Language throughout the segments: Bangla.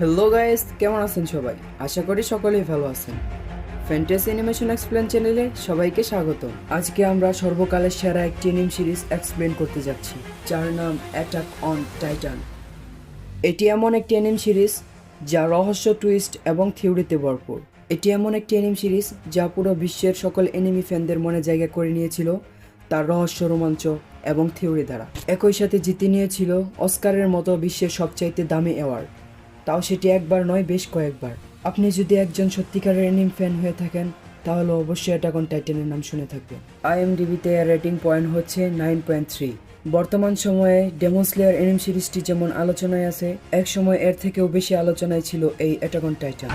হ্যালো গাইস, কেমন আছেন সবাই? আশা করি সকলেই ভালো আছেন। ফ্যান্টাসি অ্যানিমেশন এক্সপ্লেন চ্যানেলে সবাইকে স্বাগত। আজকে আমরা সর্বকালের সেরা একটি অ্যানিম সিরিজ এক্সপ্লেন করতে যাচ্ছি, যার নাম অ্যাটাক অন টাইটান। এটি এমন একটি অ্যানিম সিরিজ যা রহস্য, টুইস্ট এবং থিওরিতে ভরপুর। এটি এমন একটি অ্যানিম সিরিজ যা পুরো বিশ্বের সকল অ্যানিমি ফ্যানদের মনে জায়গা করে নিয়েছিল তার রহস্য, রোমাঞ্চ এবং থিওরি দ্বারা। একই সাথে জিতে নিয়েছিল অস্কারের মতো বিশ্বের সবচাইতে দামি অ্যাওয়ার্ড, তাও সেটি একবার নয়, বেশ কয়েকবার। আপনি যদি একজন সত্যিকারের অ্যানিম ফ্যান হয়ে থাকেন তাহলে অবশ্যই অ্যাটাক অন টাইটানের নাম শুনে থাকবেন। আইএমডিবিতে এর রেটিং পয়েন্ট হচ্ছে 9.3। বর্তমান সময়ে ডেমন স্লেয়ার অ্যানিম সিরিজটি যেমন আলোচনায় আছে, এক সময় এর থেকেও বেশি আলোচনায় ছিল এই অ্যাটাক অন টাইটান।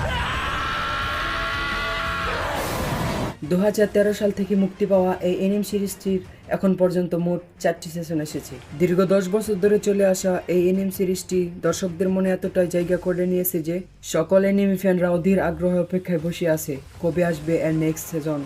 2013 সাল থেকে মুক্তি পাওয়া এই অ্যানিম সিরিজটির এখন পর্যন্ত মোট 4টি সিজন এসেছে। দীর্ঘ 10 বছর ধরে চলে আসা এই অ্যানিম সিরিজটি দর্শকদের মনে এতটাই জায়গা করে নিয়েছে যে সকল অ্যানিমি ফ্যানরা অধীর আগ্রহে অপেক্ষায় বসে আছে কবে আসবে এর নেক্সট সিজন,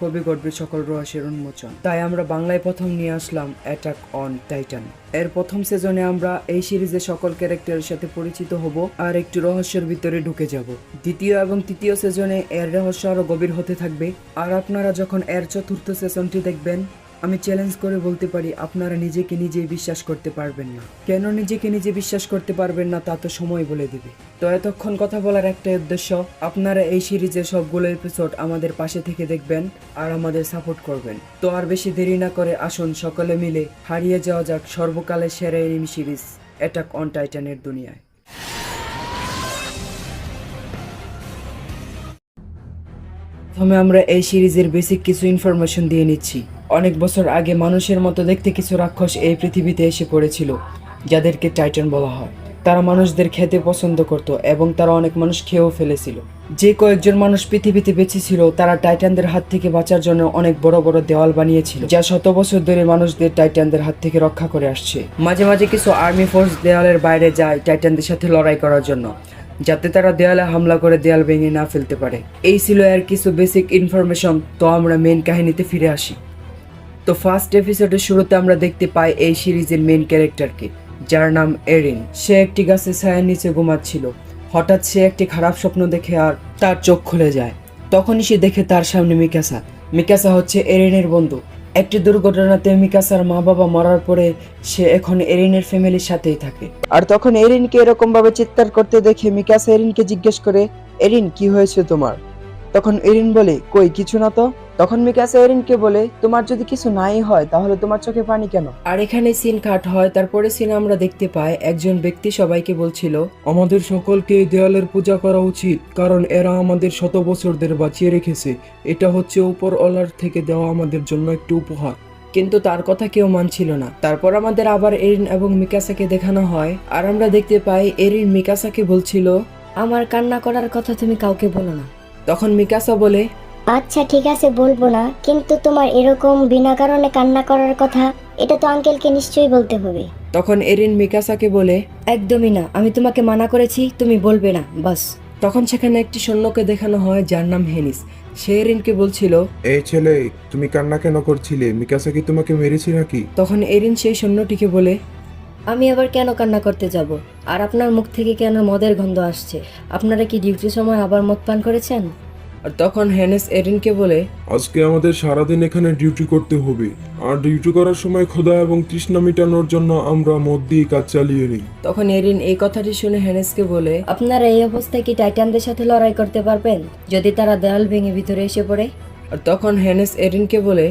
কবে ঘটবে সকল রহস্যের উন্মোচন। তাই আমরা বাংলায় প্রথম নিয়ে আসলাম অ্যাটাক অন টাইটান। এর প্রথম সিজনে আমরা এই সিরিজের সকল ক্যারেক্টারের সাথে পরিচিত হব আর একটু রহস্যের ভিতরে ঢুকে যাব। দ্বিতীয় এবং তৃতীয় সিজনে এর রহস্য আরো গভীর হতে থাকবে, আর আপনারা যখন এর চতুর্থ সিজনটি দেখবেন, আমি চ্যালেঞ্জ করে বলতে পারি আপনারা নিজেকে নিজেই বিশ্বাস করতে পারবেন না। কেন নিজেকে নিজে বিশ্বাস করতে পারবেন না তা তো সময় বলে দেবে। তো এতক্ষণ কথা বলার একটাই উদ্দেশ্য, আপনারা এই সিরিজের সবগুলো এপিসোড আমাদের পাশে থেকে দেখবেন আর আমাদের সাপোর্ট করবেন। তো আর বেশি দেরি না করে আসুন সকলে মিলে হারিয়ে যাওয়া যাক সর্বকালের সেরা অ্যানিমে সিরিজ অ্যাটাক অন টাইটানের দুনিয়ায়। প্রথমে আমরা এই সিরিজের বেসিক কিছু ইনফরমেশন দিয়ে নিচ্ছি। অনেক বছর আগে মানুষের মতো দেখতে কিছু রাক্ষস এই পৃথিবীতে এসে পড়েছিল, যাদেরকে টাইটান বলা হয়। তারা মানুষদের খেতে পছন্দ করত এবং তারা অনেক মানুষ খেয়েও ফেলেছিল। যে কয়েকজন মানুষ পৃথিবীতে বেঁচে ছিল তারা টাইটানদের হাত থেকে বাঁচার জন্য অনেক বড় বড় দেওয়াল বানিয়েছিল, যা শত বছর ধরে মানুষদের টাইটানদের হাত থেকে রক্ষা করে আসছে। মাঝে মাঝে কিছু আর্মি ফোর্স দেওয়ালের বাইরে যায় টাইটানদের সাথে লড়াই করার জন্য, যাতে তারা দেয়ালে হামলা করে দেয়াল ভেঙে না ফেলতে পারে। এই ছিল এর কিছু বেসিক ইনফরমেশন। তো আমরা মেন কাহিনীতে ফিরে আসি। তো ফার্স্ট এপিসোডের শুরুতে আমরা দেখতে পাই এই সিরিজের মেন ক্যারেক্টারকে, যার নাম এরিন। সে একটি গাছের ছায়ার নিচে ঘুমাচ্ছিল। হঠাৎ সে একটি খারাপ স্বপ্ন দেখে আর তার চোখ খুলে যায়। তখনই সে দেখে তার সামনে মিকাসা। মিকাসা হচ্ছে এরিনের বন্ধু। একটি দুর্ঘটনাতে মিকাসার মা বাবা মরার পরে সে এখন এরিনের ফ্যামিলির সাথেই থাকে। আর তখন এরিনকে এরকম ভাবে চিৎকার করতে দেখে মিকাসা এরিনকে জিজ্ঞেস করে, এরিন কি হয়েছে তোমার? তখন এরিন বলে, কই কিছু না তো। তখন মিকাসা এরিনকে বলে, তোমার যদি কিছু নাই হয় তাহলে তোমার চোখে পানি কেন? আর এখানে সিন কাট হয়। তারপরে সিন আমরা দেখতে পাই একজন ব্যক্তি সবাইকে বলছিল, আমাদের সকলকে এই দেওয়ালের পূজা করা উচিত, কারণ এরা আমাদের শত বছর ধরে বাঁচিয়ে রেখেছে। এটা হচ্ছে উপরওয়ালার থেকে দেওয়া আমাদের জন্য একটি উপহার। কিন্তু তার কথা কেউ মানছিল না। তারপর আমাদের আবার এরিন এবং মিকাসাকে দেখানো হয়, আর আমরা দেখতে পাই এরিন মিকাসাকে বলছিল, আমার কান্না করার কথা তুমি কাউকে বলো না। তখন মিকাসা বলে, আচ্ছা ঠিক আছে, বলবো না, কিন্তু তোমার এরকম বিনা কারণে কান্না করার কথা এটা তো আঙ্কেলকে নিশ্চয়ই বলতে হবে। তখন এরিন মিকাসাকে বলে, একদমই না, আমি তোমাকে মানা করেছি, তুমি বলবে না, বাস। তখন সেখানে একটি সৈন্যকে দেখানো হয় যার নাম হেনিস। সে এরিনকে বলছিল, এই ছেলে, তুমি কান্না কেন করছিলে? মিকাসা কি তোমাকে মেরেছে নাকি? তখন এরিন সেই সৈন্যটিকে বলে, আমি আবার কেন কান্না করতে যাব? আর আপনার মুখ থেকে কেন মদের গন্ধ আসছে? আপনারা কি ডিউটির সময় আবার মদ পান করেছেন? আর তখন হেনিস এরিনকে বলে, আজকে আমাদের সারাদিন এখানে ডিউটি করতে হবে, আর ডিউটি করার সময় ক্ষুধা এবং তৃষ্ণা মেটানোর জন্য আমরা মদ দিয়ে কাজ চালিয়ে নিই। তখন এরিন এই কথাটি শুনে হেনিসকে বলে, আপনারা এই অবস্থায় কি টাইটানদের সাথে লড়াই করতে পারবেন যদি তারা দেওয়াল ভেঙে ভিতরে এসে পড়ে? আর তখন হেনিস এরিনকে বলে,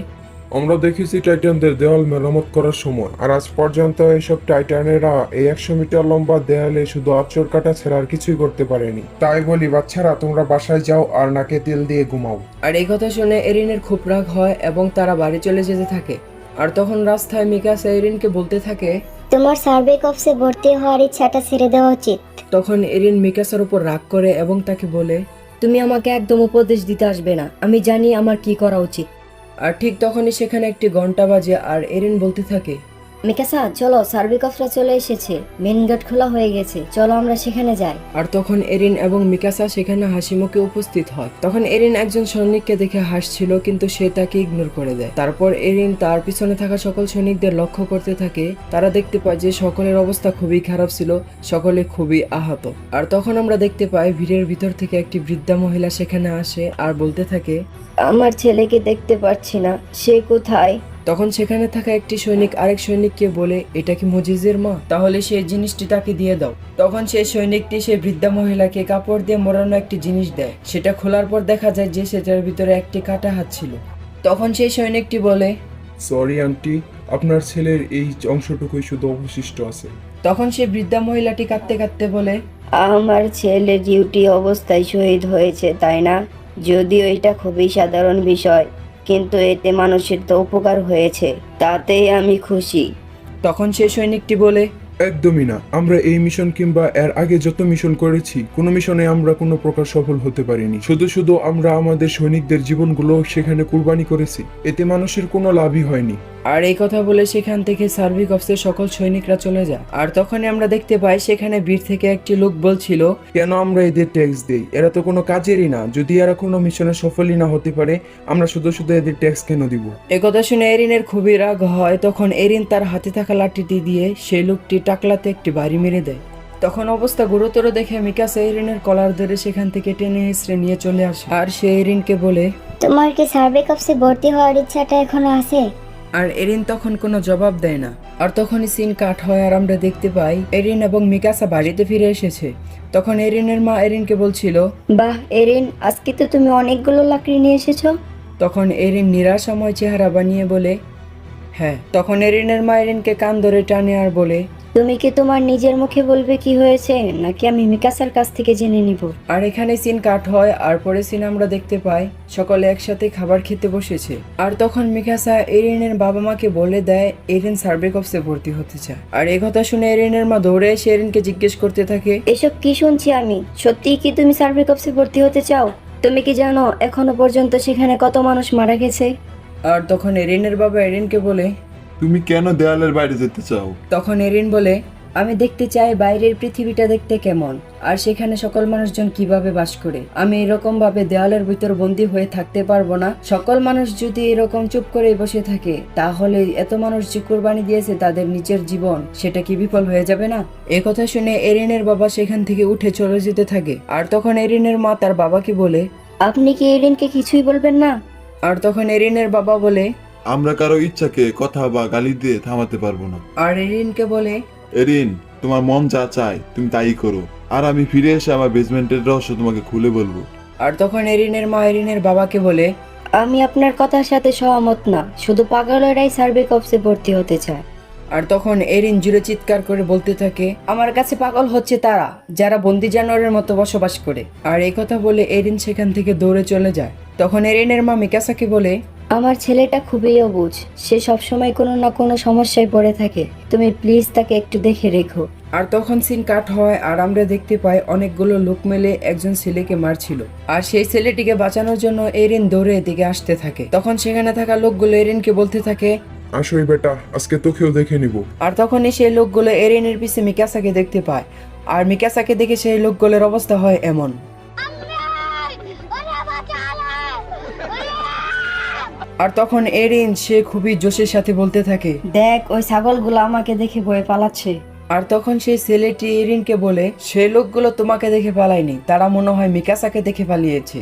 আমরা দেখেছি টাইটানদের দেওয়াল মেরামত করার সময়, আর আজ পর্যন্ত এসব টাইটানেরা এই 100 মিটার লম্বা দেয়ালে শুধু আঁচড় কাটা ছাড়া আর কিছুই করতে পারেনি। তাই বলি বাচ্চারা, তোমরা বাসায় যাও আর নাকে তেল দিয়ে ঘুমাও। আর এই কথা শুনে এরিনের খুব রাগ হয় এবং তারা বাড়ি চলে যেতে থাকে। আর তখন রাস্তায় মিকাসা এরিনকে বলতে থাকে, তোমার সার্ভে কপসে ভর্তি হওয়ার ইচ্ছাটা ছেড়ে দেওয়া উচিত। তখন এরিন মিকাসার উপর রাগ করে এবং তাকে বলে, তুমি আমাকে একদম উপদেশ দিতে আসবে না, আমি জানি আমার কি করা উচিত। আর ঠিক তখনই সেখানে একটি ঘন্টা বাজে আর এরিন বলতে থাকে, মিকাসা চলো, সার্ভিকফরা চলে এসেছে, মেন গেট খোলা হয়ে গেছে, চলো আমরা সেখানে যাই। আর তখন এরিন এবং মিকাসা সেখানে হাসিমুখে উপস্থিত হয়। তখন এরিন একজন সৈনিককে দেখে হাসছিল, কিন্তু সে তাকে ইগনোর করে দেয়। তারপর এরিন তার পিছনে থাকা সকল সৈনিকদের লক্ষ্য করতে থাকে। তারা দেখতে পায় যে সকলের অবস্থা খুবই খারাপ ছিল, সকলে খুবই আহত। আর তখন আমরা দেখতে পাই ভিড়ের ভিতর থেকে একটি বৃদ্ধা মহিলা সেখানে আসে আর বলতে থাকে, আমার ছেলেকে দেখতে পাচ্ছি না, সে কোথায়? তখন সেখানে থাকা একটি সৈনিক আরেক সৈনিককে বলে, এটা কি মুজিজের মা? তাহলে সেই জিনিসটি তাকে দিয়ে দাও। তখন সেই সৈনিকটি সেই বৃদ্ধা মহিলাকে কাপড় দিয়ে মোড়ানো একটি জিনিস দেয়। সেটা খোলার পর দেখা যায় যে সেটার ভিতরে একটি কাটা হাত ছিল। তখন সেই সৈনিকটি বলে, সরি আন্টি, আপনার ছেলের এই অংশটুকুই শুধু অবশিষ্ট আছে। তখন সেই বৃদ্ধা মহিলাটি কাঁদতে কাঁদতে বলে, আমার ছেলে ডিউটি অবস্থায় শহীদ হয়েছে, তাই না? যদিও এটা খুবই সাধারণ বিষয়, কিন্তু এতে মানুষের তো উপকার হয়েছে, তাতেই আমি খুশি। তখন সেই সৈনিকটি বলে, একদমই না, আমরা এই মিশন কিংবা এর আগে যত মিশন করেছি কোনো মিশনে আমরা কোনো প্রকার সফল হতে পারিনি। শুধু শুধু আমরা আমাদের সৈনিকদের জীবনগুলো সেখানে কুরবানি করেছি, এতে মানুষের কোনো লাভই হয়নি। আর এই কথা বলে সেখান থেকে সার্ভিক অফিসের সকল সৈনিকরা চলে যায়। আর তখনই আমরা দেখতে পাই সেখানে ভিড় থেকে একটি লোক বলছিল, কেন আমরা এদের ট্যাক্স দেই? এরা তো কোনো কাজেরই না। যদি এরা কোনো মিশনে সফলই না হতে পারে, আমরা শুধু শুধু এদের ট্যাক্স কেন দিব? একথা শুনে এরিনের খুবই রাগ হয়। তখন এরিন তার হাতে থাকা লাঠিটি দিয়ে সেই লোকটি টাকলাতে একটি বাড়ি মেরে দেয়। তখন অবস্থা গুরুতর দেখে মিকাসা এরিনের কলার ধরে সেখান থেকে টেনে হিঁচড়ে নিয়ে চলে আসে। আর সে এরিনকে বলে, তোমার কি সার্ভিক অফিসে ভর্তি হওয়ার ইচ্ছাটা এখনো আছে? আর এরিন তখন কোনো জবাব দেয় না। আর তখনই সিন কাট হয় আর আমরা দেখতে পাই এরিন এবং মিকাসা বাড়িতে ফিরে এসেছে। তখন এরিনের মা এরিনকে বলছিল, বাহ এরিন, আজকে তো তুমি অনেকগুলো লাকড়ি নিয়ে এসেছো। তখন এরিন নিরাশাময় চেহারা বানিয়ে বলে, হ্যাঁ। তখন এরিনের মা এরিনকে কান ধরে টানে আর বলে, তুমি কি তোমার নিজের মুখে বলবে কি হয়েছে, নাকি আমি মিকাসার কাছ থেকে জেনে নিব? আর এখানে সিন কাট হয় আর পরে সিন আমরা দেখতে পাই সকলে একসাথে খাবার খেতে বসেছে। আর তখন মিকাসা এরিনের বাবা মাকে বলে দেয় এরিন সার্ভিক অফিসে ভর্তি হতে চায়। আর এই কথা শুনে এরিনের মা দৌড়ে এসে এরিনকে জিজ্ঞেস করতে থাকে, এসব কি শুনছি আমি? সত্যিই কি তুমি সার্ভিক অফিসে ভর্তি হতে চাও? তুমি কি জানো এখনো পর্যন্ত সেখানে কত মানুষ মারা গেছে? আর তখন এরিনের বাবা এরিনকে বলে, তুমি কেন দেওয়ালের বাইরে যেতে চাও? তখন এরিন বলে, আমি দেখতে চাই বাইরের পৃথিবীটা দেখতে কেমন, আর সেখানে সকল মানুষজন কিভাবে বাস করে। আমি এরকম ভাবে দেওয়ালের ভিতর বন্দী হয়ে থাকতে পারবো না। সকল মানুষ যদি এরকম চুপ করে বসে থাকে, তাহলে এত মানুষ যে কোরবানি দিয়েছে তাদের নিজের জীবন, সেটা কি বিফল হয়ে যাবে না? এ কথা শুনে এরিনের বাবা সেখান থেকে উঠে চলে যেতে থাকে। আর তখন এরিনের মা তার বাবাকে বলে, আপনি কি এরিনকে কিছুই বলবেন না? আর তখন এরিনের বাবা বলে, আমরা কারো ইচ্ছাকে কথা বা গালি দিয়ে থামাতে পারবো না। আর এরিনকে বলে, এরিন, তোমার মন যা চায় তুমি তাই করো, আর আমি ফিরে এসে আমার বেসমেন্টের রহস্য তোমাকে খুলে বলবো। আর তখন এরিনের মা এরিনের বাবাকে বলে, আমি আপনার কথার সাথে সহমত না, শুধু পাগলেরাই সার্ভিক অফিসে ভর্তি হতে চায়। আর তখন এরিন জুড়ে চিৎকার করে বলতে থাকে, আমার কাছে পাগল হচ্ছে তারা যারা বন্দি জানোয়ারের মতো বসবাস করে। আর এই কথা বলে এরিন সেখান থেকে দৌড়ে চলে যায়। তখন এরিনের মা মিকাসাকে বলে, আমার ছেলেটা খুবই অবুঝ, সে সবসময় কোনো না কোনো সমস্যায় পড়ে থাকে, তুমি প্লিজ তাকে একটু দেখে রেখো। আর তখন সিন কাট হয় আর আমরা দেখতে পাই অনেকগুলো লোক মেলে একজন ছেলেকে মারছিল। আর সেই ছেলেটিকে বাঁচানোর জন্য এরিন দৌড়ে এদিকে আসতে থাকে। তখন সেখানে থাকা লোকগুলো এরিনকে বলতে থাকে, আসোই বেটা, আজকে তোকেও দেখে নিব। আর তখনই সেই লোকগুলো এরিনের পিছে মিকাসাকে দেখতে পায়। আর মিকাসাকে দেখে সেই লোকগুলোর অবস্থা হয় এমন। আর তখন এরিন সে খুবই জোশের সাথে বলতে থাকে, দেখ ওই ছাগলগুলো আমাকে দেখে ভয়ে পালাচ্ছে। আর তখন সেই ছেলেটি এরিনকে বলে, সেই লোকগুলো তোমাকে দেখে পালায়নি, তারা মনে হয় মিকাসাকে দেখে পালিয়েছে।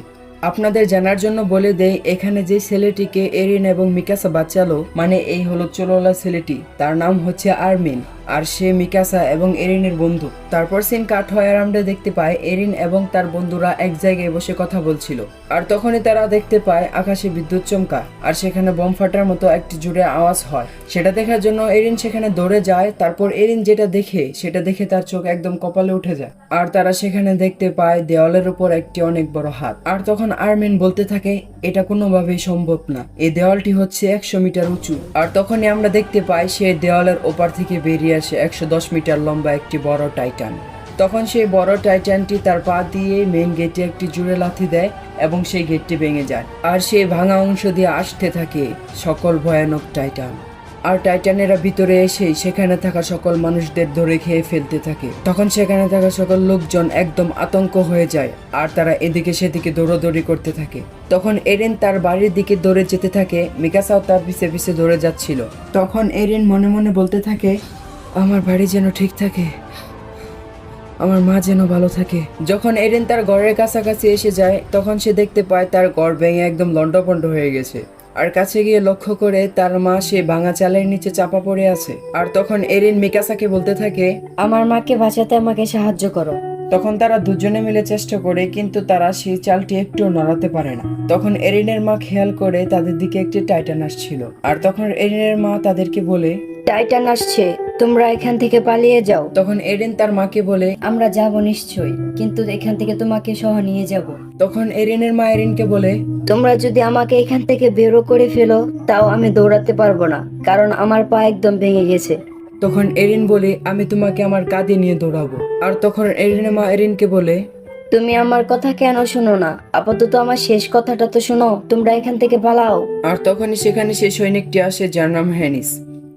আপনাদের জানার জন্য বলে দেই, এখানে যে ছেলেটিকে এরিন এবং মিকাসা বাঁচালো, মানে এই হলো চলোলা ছেলেটি, তার নাম হচ্ছে আরমিন। আর সে মিকাসা এবং এরিনের বন্ধু। তারপর সিন কাট হয় আর আমরা দেখতে পাই এরিন এবং তার বন্ধুরা এক জায়গায় বসে কথা বলছিল। আর তখনই তারা দেখতে পায় আকাশে বিদ্যুৎ চমকা আর সেখানে বোম ফাটার মতো একটি জোরে আওয়াজ হয়। সেটা দেখার জন্য এরিন সেখানে দৌড়ে যায়। তারপর এরিন যেটা দেখে সেটা দেখে তার চোখ একদম কপালে উঠে যায়। আর তারা সেখানে দেখতে পায় দেওয়ালের উপর একটি অনেক বড় হাত। আর তখন আরমিন বলতে থাকে, এটা কোনোভাবেই সম্ভব না, এই দেওয়ালটি হচ্ছে 100 মিটার উঁচু। আর তখনই আমরা দেখতে পাই সেই দেওয়ালের ওপার থেকে বেরিয়ে আসে 110 মিটার লম্বা একটি বড় টাইটান। তখন সেই বড় টাইটানটি তার পা দিয়ে মেইন গেটে একটি জোরে লাথি দেয় এবং সেই গেটটি ভেঙে যায়। আর সেই ভাঙা অংশ দিয়ে আসতে থাকে সকল ভয়ানক টাইটান। আর টাইটানেরা ভিতরে এসেই সেখানে থাকা সকল মানুষদের ধরে খেয়ে ফেলতে থাকে। তখন সেখানে থাকা সকল লোকজন একদম আতঙ্ক হয়ে যায় আর তারা এদিকে সেদিকে দৌড়াদৌড়ি করতে থাকে। তখন এরিন তার বাড়ির দিকে দৌড়ে যেতে থাকে, মিকাসাও তার পিছে পিছে দৌড়ে যাচ্ছিল। তখন এরিন মনে মনে বলতে থাকে, আমার বাড়ি যেন ঠিক থাকে, আমার মা যেন ভালো থাকে। যখন এরিন তার ঘরের কাছাকাছি এসে যায় তখন সে দেখতে পায় তার ঘর ভেঙে একদম লন্ডভন্ড হয়ে গেছে। আর কাছে গিয়ে লক্ষ্য করে তার মা সে ভাঙা চালের নিচে চাপা পড়ে আছে। আর তখন এরিন মিকাসাকে বলতে থাকে, আমার মাকে বাঁচাতে আমাকে সাহায্য করো। তখন তারা দুজনে মিলে চেষ্টা করে কিন্তু তারা সেই চালটি একটু নড়াতে পারে না। তখন এরিনের মা খেয়াল করে তাদের দিকে একটি টাইটান আসছিল। আর তখন এরিনের মা তাদেরকে বলে, টাইটান আসছে, তোমরা এখান থেকে পালিয়ে যাও। তখন এরিন তার মাকে বলে, আমরা যাব নিশ্চয়ই, কিন্তু এখান থেকে তোমাকে সহ নিয়ে যাব। তখন এরিনের মা এরিনকে বলে, তোমরা যদি আমাকে এখান থেকে বেরো করে ফেলো তাও আমি দৌড়াতে পারবো না, কারণ আমার পা একদম ভেঙে গেছে। তখন এরিন বলে, আমি তোমাকে আমার কাঁধে নিয়ে দৌড়াবো। আর তখন এরিনের মা এরিনকে বলে, তুমি আমার কথা কেন শোনো না? আপাতত আমার শেষ কথাটা তো শোনো, তোমরা এখান থেকে পালাও। আর তখনই সেখানে সেই সৈনিকটি আসে যার নাম হ্যানিস।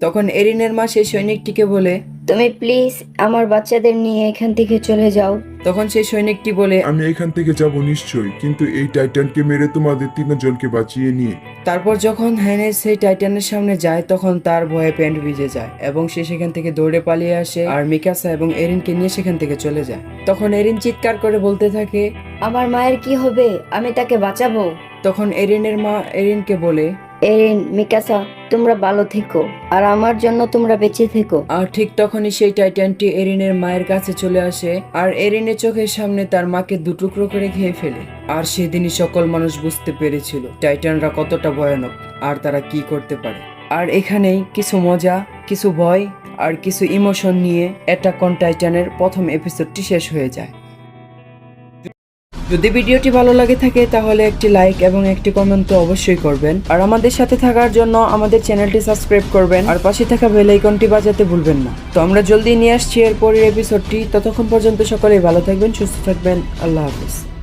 তখন এরিনের মা সেই সৈনিকটিকে বলে, তুমি প্লিজ আমার বাচ্চাদের নিয়ে এখান থেকে চলে যাও। তখন সেই সৈনিকটি বলে, আমি এখান থেকে যাব নিশ্চয়ই, কিন্তু এই টাইটানকে মেরে তোমাদের তিনজনকে বাঁচিয়ে নিয়ে। তারপর যখন হ্যানিস সেই টাইটানের সামনে যায় তখন তার ভয়ে প্যান্ট ভিজে যায় এবং সে সেখান থেকে দৌড়ে পালিয়ে আসে আর মিকাসা এবং এরিনকে নিয়ে সেখান থেকে চলে যায়। তখন এরিন চিৎকার করে বলতে থাকে, আমার মায়ের কি হবে? আমি তাকে বাঁচাবো। তখন এরিনের মা এরিনকে বলে, এরিন, মিকাসা, তোমরা ভালো থেকো আর আমার জন্য তোমরা বেঁচে থেকো। আর ঠিক তখনই সেই টাইটানটি এরিনের মায়ের কাছে চলে আসে আর এরিনের চোখের সামনে তার মাকে দুটুকরো করে খেয়ে ফেলে। আর সেদিনই সকল মানুষ বুঝতে পেরেছিল টাইটানরা কতটা ভয়ানক আর তারা কি করতে পারে। আর এখানেই কিছু মজা, কিছু ভয় আর কিছু ইমোশন নিয়ে অ্যাটাক অন টাইটানের প্রথম এপিসোডটি শেষ হয়ে যায়। যদি ভিডিওটি ভালো লাগে থাকে তাহলে একটি লাইক এবং একটি কমেন্ট তো অবশ্যই করবেন। আর আমাদের সাথে থাকার জন্য আমাদের চ্যানেলটি সাবস্ক্রাইব করবেন আর পাশে থাকা বেল আইকনটি বাজাতে ভুলবেন না। তো আমরা জলদি নিয়ে আসছি এর পরের এপিসোডটি। ততক্ষণ পর্যন্ত সকলেই ভালো থাকবেন, সুস্থ থাকবেন। আল্লাহ হাফেজ।